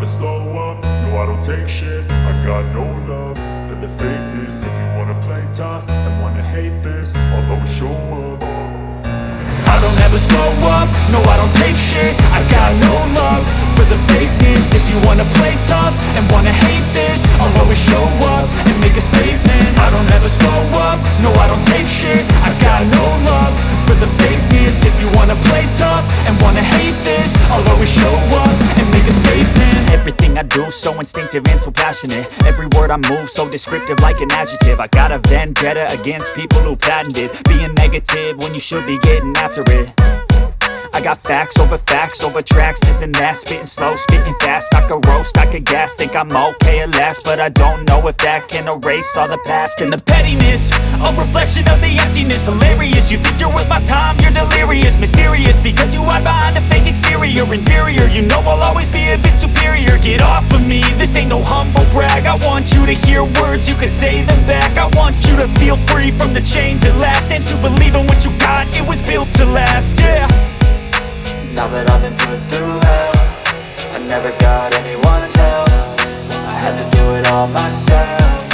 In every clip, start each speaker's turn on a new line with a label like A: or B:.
A: slow up, no I don't take shit. I got no love for the fakeness. If you wanna play tough and wanna hate this, I'll always show up. I don't ever slow up, no I don't take shit. I got no love for the fakeness. If you wanna play tough and wanna hate this, I'll always show up and make a statement. I don't ever slow up, no I don't take shit. I got no love for the fakeness. If you wanna play tough and wanna hate this, I'll always show up and make a statement.
B: Everything I do so instinctive and so passionate. Every word I move so descriptive like an adjective. I got a vendetta against people who patented being negative when you should be getting after it. I got facts over tracks, this and that. Spitting slow, spitting fast, I could roast, I could gas. Think I'm okay at last, but I don't know if that can erase all the past. And the pettiness, a reflection of the emptiness. Hilarious, you think you're worth my time, you're delirious. Mysterious, because you hide behind a fake exterior. Inferior, you know I'll always be a bit superior. Get off of me, this ain't no humble brag. I want you to hear words, you can say them back. I want you to feel free from the chains at last, and to believe in what you got, it was built to last, yeah.
C: Now that I've been put through hell, I never got anyone's help. I had to do it all myself.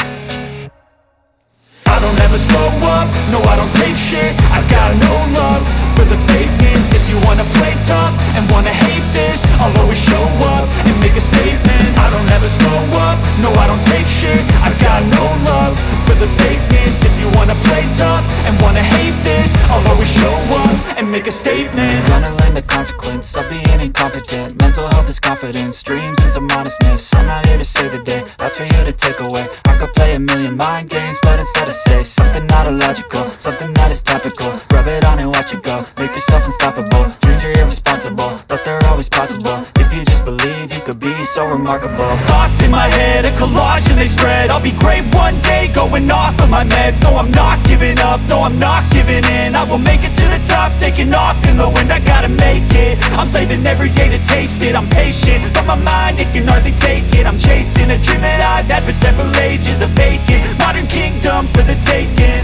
A: I don't ever slow up, no I don't take shit. I got no love for the fakeness. If you wanna play tough and wanna hate this, I'll always show up and make a statement. I don't ever slow up, no I don't take shit. I got no love for the fakeness. If you wanna play tough and wanna hate this, I'll always show up and make a statement.
C: Gonna learn the consequence of being incompetent. Mental health is confidence, dreams and some modestness. I'm not here to save the day, that's for you to take away. I could play a million mind games, but instead I say something not illogical, something that is topical. Rub it on and watch it go, make yourself unstoppable. Dreams are irresponsible, but they're always possible. If you just believe, you could be so remarkable.
B: Thoughts in my head, a collage and they spread. I'll be great one day, going off of my meds. No, I'm not giving up, no, I'm not giving in. I will make it to the top, taking off in the wind. I gotta make it, I'm saving every day to taste it. I'm patient, but my mind, it can hardly take it. I'm chasing a dream that I've had for several ages. A vacant, modern kingdom for the taking.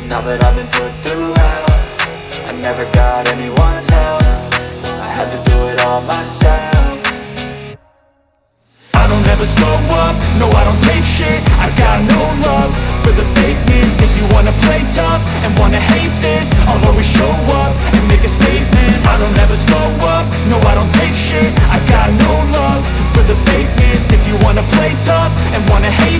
C: Now that I've been put through hell, I never got anyone's help. I had to do it all myself.
A: I don't ever slow up, no I don't take shit. I got no love for the fakeness. If you wanna play tough and wanna hate this, I'll always show up and make a statement. I don't ever slow up, no I don't take shit. I got no love for the fakeness. If you wanna play tough and wanna hate